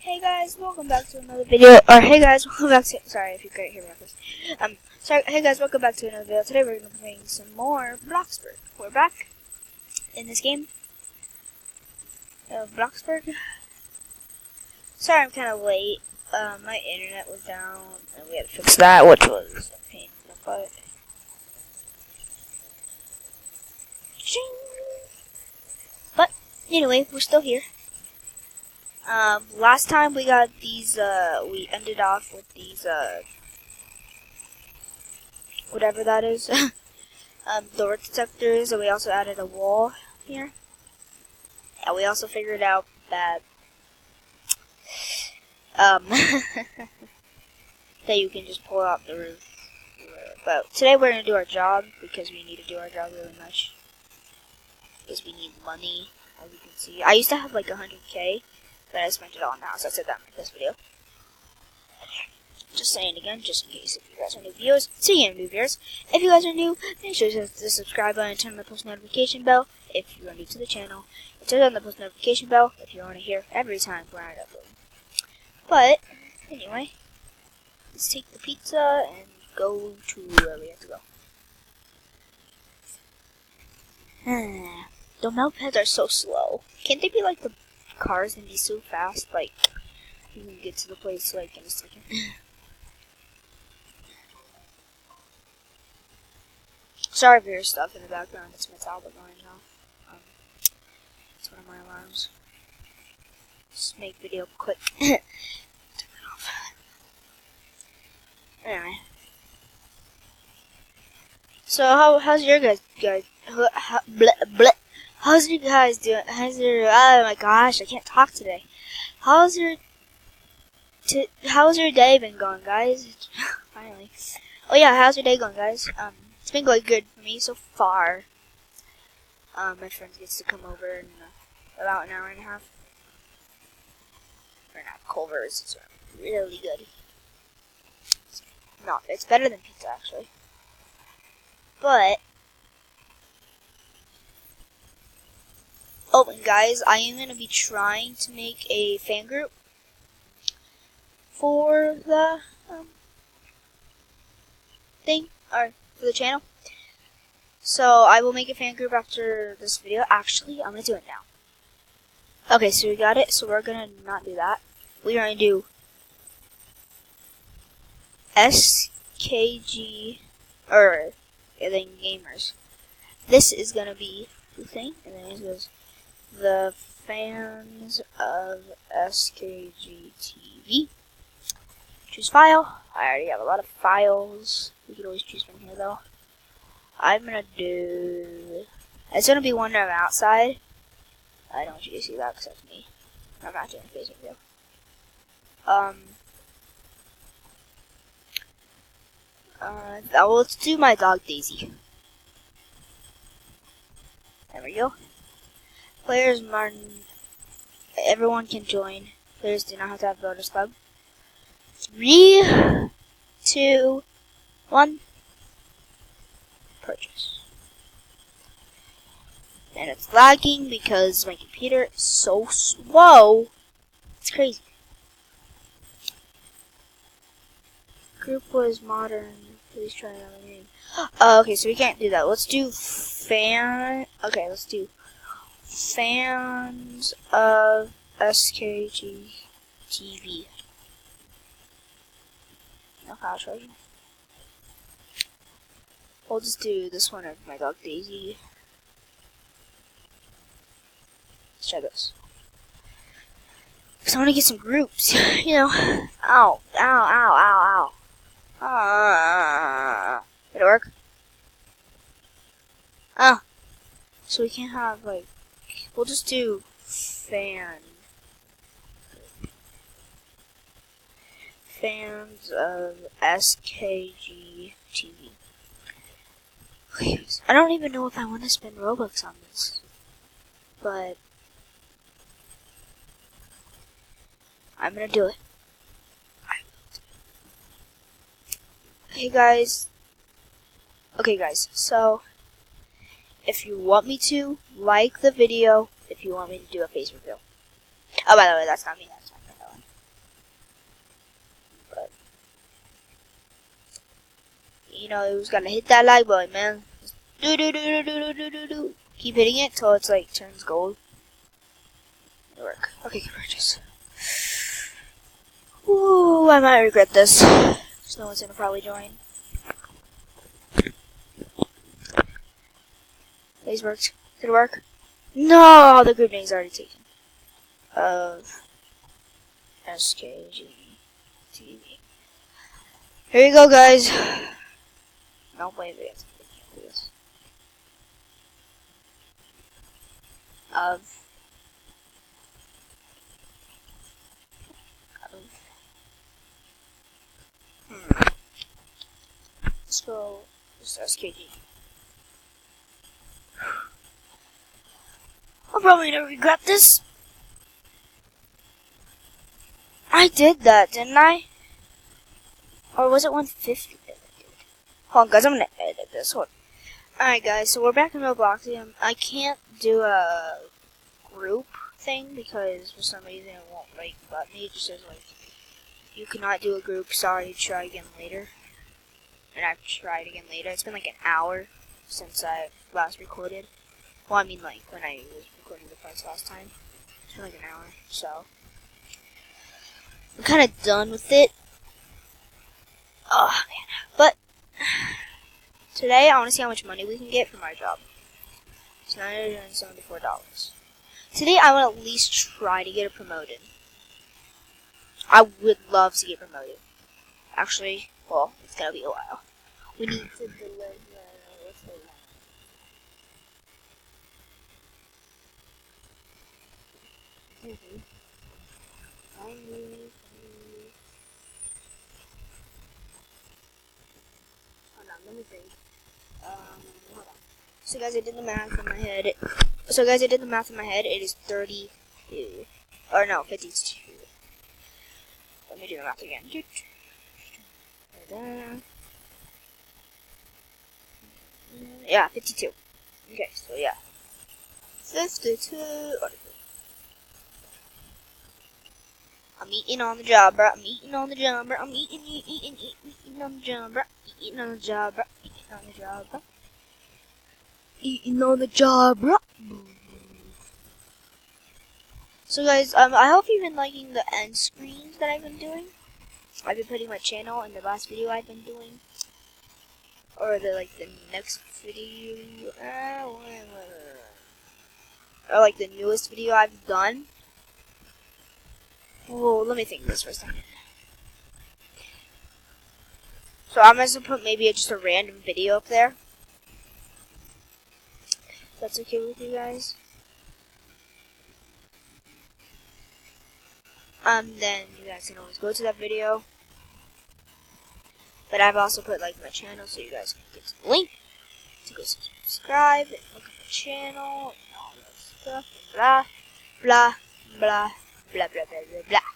Hey guys, welcome back to another video. Or hey guys, welcome back to. Sorry if you couldn't hear me like this. Sorry. Hey guys, welcome back to another video. Today we're gonna be playing some more Bloxburg. We're back in this game of Bloxburg. Sorry, I'm kind of late. My internet was down, and we had to fix that, which was a pain in the butt. But anyway, we're still here. Last time we got these, we ended off with these, whatever that is, door detectors, and we also added a wall here. And we also figured out that, that you can just pull out the roof. But today we're gonna do our job, because we need to do our job really much. Because we need money, as you can see. I used to have like 100k. But I spent it all on the house. I said that in this video. Just saying again, just in case if you guys are new viewers. Speaking of new viewers, if you guys are new, make sure to hit the subscribe button and turn on the post notification bell if you are new to the channel. And turn on the post notification bell if you want to hear every time when I upload. But, anyway, let's take the pizza and go to where we have to go. The mopeds are so slow. Can't they be like the cars and be so fast, like you can get to the place like in a second. Sorry for your stuff in the background. It's my tablet going off. It's one of my alarms. Just make video quick. Turn it off. Anyway, so how's your guys? How's you guys doing? Oh my gosh, I can't talk today. How's your day been going, guys? Finally. Oh yeah, how's your day going, guys? It's been going good for me so far. My friend gets to come over in about an hour and a half. Or not, Culver's. It's really good. It's better than pizza actually. But oh, and guys, I am going to be trying to make a fan group for the thing, or for the channel. So I will make a fan group after this video. Actually, I'm going to do it now. Okay, so we got it. So we're going to not do that. We're going to do SKG, or and then gamers. This is going to be the thing, and then it goes the fans of SKG TV. Choose file. I already have a lot of files. We could always choose from here though. I'm gonna do. It's gonna be one from outside. I don't want you to see that because that's me. I'm not doing a Facebook video. Let's do my dog Daisy. There we go. Players, Martin, everyone can join. Players do not have to have Voters Club. 3, 2, 1. Purchase. And it's lagging because my computer is so slow. It's crazy. Group was modern. Please try another name. Okay, so we can't do that. Let's do fan. Okay, let's do fans of SKG TV. No file charging. We'll just do this one of my dog Daisy. Let's try this. Because I want to get some groups, you know. Ow, ow, ow, ow, ow. Did it work? Oh. So we can't have, like, we'll just do fans of SKG TV. I don't even know if I want to spend Robux on this, but I'm gonna do it. Okay guys, so if you want me to, like the video if you want me to do a Facebook video. Oh, by the way, that's not me, that's my friend Ellen. You know, you just gotta hit that like button, man. Do do do do do do do do. Keep hitting it till it's like turns gold. It'll work. Okay, good purchase. Ooh, I might regret this. Because no one's gonna probably join. These worked. Did it work? No, the group name's already taken. Of SKG TV. Here you go, guys. No, wait, we have to do this. Of Let's go. Just SKG. I'll probably never regret this. I did that, didn't I? Or was it 150? Hold on, guys, I'm gonna edit this. Hold on. Alright, guys, so we're back in Roblox. I can't do a group thing because for some reason it won't like let me. It just says like you cannot do a group. Sorry, try again later. And I've tried again later. It's been like an hour since I last recorded. Well, I mean like when I was recording the parts last time. It's been like an hour, so I'm kind of done with it. Oh man, but today I want to see how much money we can get from our job. It's $974. Today I want to at least try to get it promoted. I would love to get promoted. Actually, well, it's gonna be a while. We need to deliver. What's the one? Hold on, let me think. Hold on. So guys, I did the math in my head. It is 32. Or no, 52. Let me do the math again. Yeah, 52. Okay, so yeah. 52. I'm eating on the job, bro. I'm eating on the job, bro. I'm eating on the job, bro. Eating on the job, bro. Eating on the job, bro. Eating on the job, bro. So guys, I hope you've been liking the end screens that I've been doing. I've been putting my channel in the last video I've been doing. Or the next video. Or like the newest video I've done. Whoa, let me think this for a second. So I'm going to put maybe just a random video up there. If that's okay with you guys. Then you guys can always go to that video. But I've also put like my channel so you guys can get to the link to go subscribe and look at the channel and all that stuff. Blah, blah, blah, blah, blah, blah, blah, blah.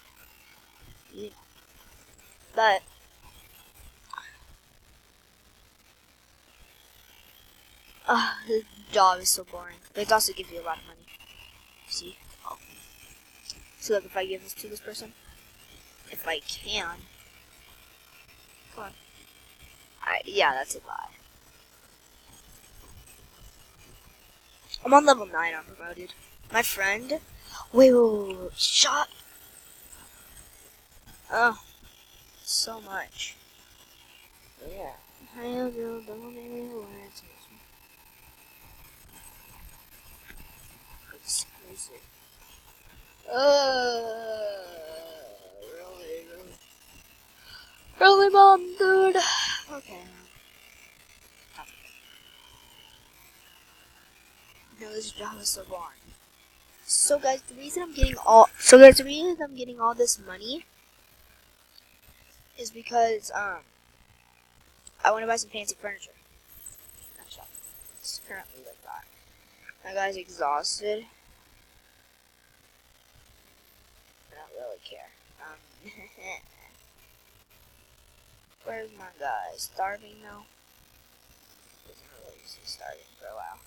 You know. But this job is so boring. But it also gives you a lot of money. See? Oh. So look, if I give this to this person, if I can. Come on. Yeah, that's a lie. I'm on level 9, I'm promoted. My friend. Wait, shut. Oh, so much. Yeah. Exclusive. Really, mom, dude. Okay. No, this job is so boring. So guys, the reason I'm getting all this money is because I want to buy some fancy furniture. It's currently like that. My guy's exhausted. I don't really care. Where's my guy? Starving now? Doesn't really see starving for a while.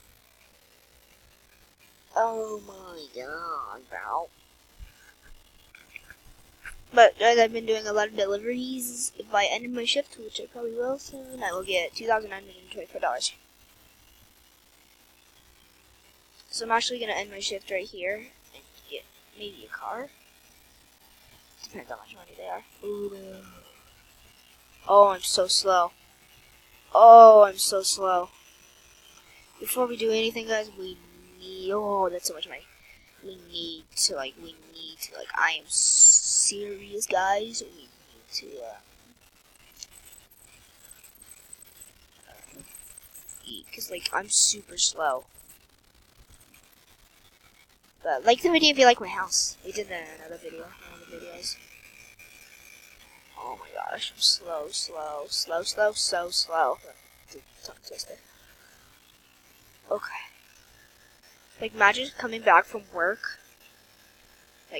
Oh my god, bro. But as I've been doing a lot of deliveries, if I end my shift, which I probably will soon, I will get $2,924. So I'm actually going to end my shift right here and get maybe a car. Depends how much money they are. Ooh. Oh, I'm so slow. Oh, I'm so slow. Before we do anything, guys, we need... Oh, that's so much money. We need to, I am serious, guys. We need to, eat, because, I'm super slow. But like the video if you like my house. We did that in another video, one of the videos. Oh my gosh, I'm slow. Tongue twister. Okay. Imagine coming back from work.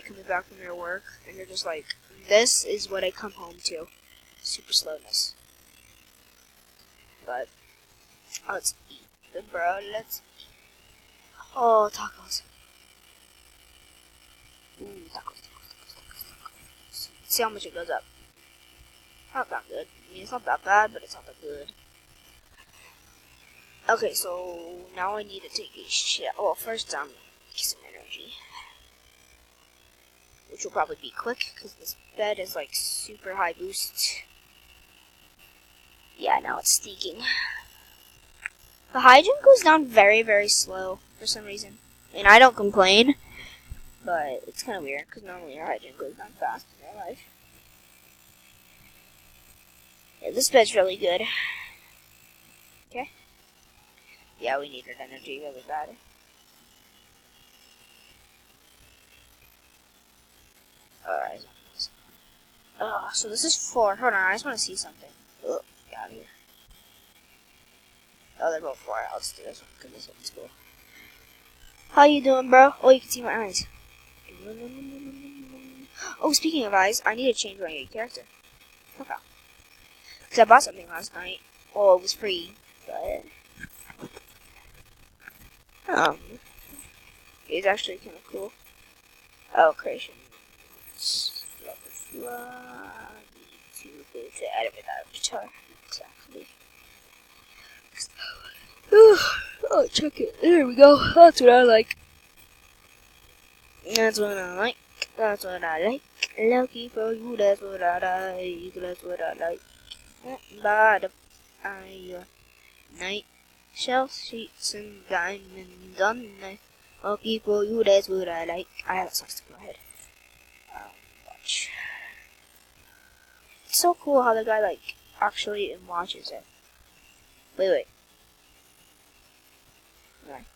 Coming back from your work, and you're just like, this is what I come home to. Super slowness. But, let's eat, bro. Let's eat. Oh, tacos. Ooh, tacos. See how much it goes up. Not that good. I mean, it's not that bad, but it's not that good. Okay, so now I need to take a shit. Well, first, get some energy. Which will probably be quick, because this bed is, super high boost. Yeah, now it's sneaking. The hygiene goes down very, very slow, for some reason. I mean, I don't complain, but it's kind of weird, because normally your hygiene goes down fast in real life. Yeah, this bed's really good. Okay. Yeah, we needed energy really bad. Alright. So this is 4. Hold on, I just want to see something. Ugh, get out of here. Oh, they're both 4. Let's do this one, because this one's cool. How you doing, bro? Oh, you can see my eyes. Oh, speaking of eyes, I need to change my character. Okay. Because I bought something last night. Well, it was free, but... it's actually kind of cool. Oh, creation. Need to go to edit without guitar. Exactly. Oh, check it. There we go. That's what I like. That's what I like. That's what I like. Lucky for you, that's what I like. That's what I like. By the night, shelf sheets and diamonds on the night. Lucky for you, that's what I like. I have a song stuck in my head. Watch. It's so cool how the guy, actually watches it. Wait. Right.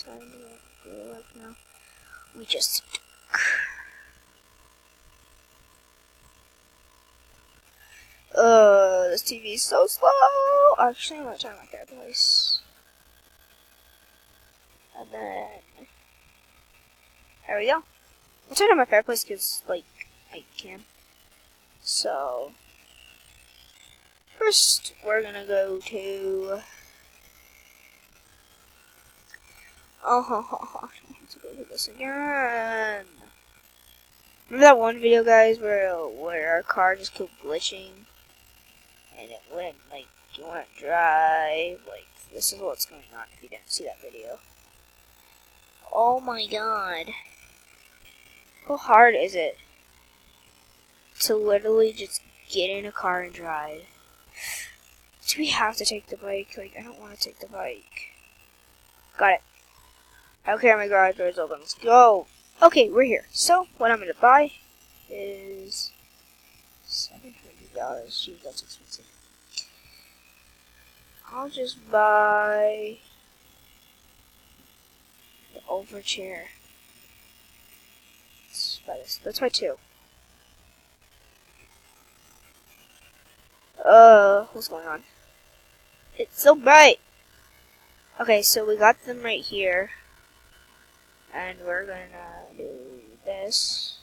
Time to go up now. We just... this TV is so slow. Actually, I'm gonna turn my fireplace. And then... There we go. I'll turn on my fireplace because, I can. So... First, we're gonna go to... Oh, let's go do this again. Remember that one video, guys, where our car just kept glitching? And it wouldn't, you wouldn't drive. This is what's going on if you didn't see that video. Oh my god. How hard is it to literally just get in a car and drive? Do we have to take the bike? I don't want to take the bike. Got it. Okay, my garage door is open. Let's go. Okay, we're here. So, what I'm going to buy is $700. Gee, that's expensive. I'll just buy the over chair. Let's buy this. Let's buy 2. What's going on? It's so bright! Okay, so we got them right here. And we're gonna do this.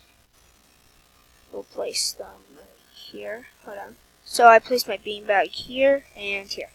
We'll place them right here. Hold on. So I placed my beanbag here and here.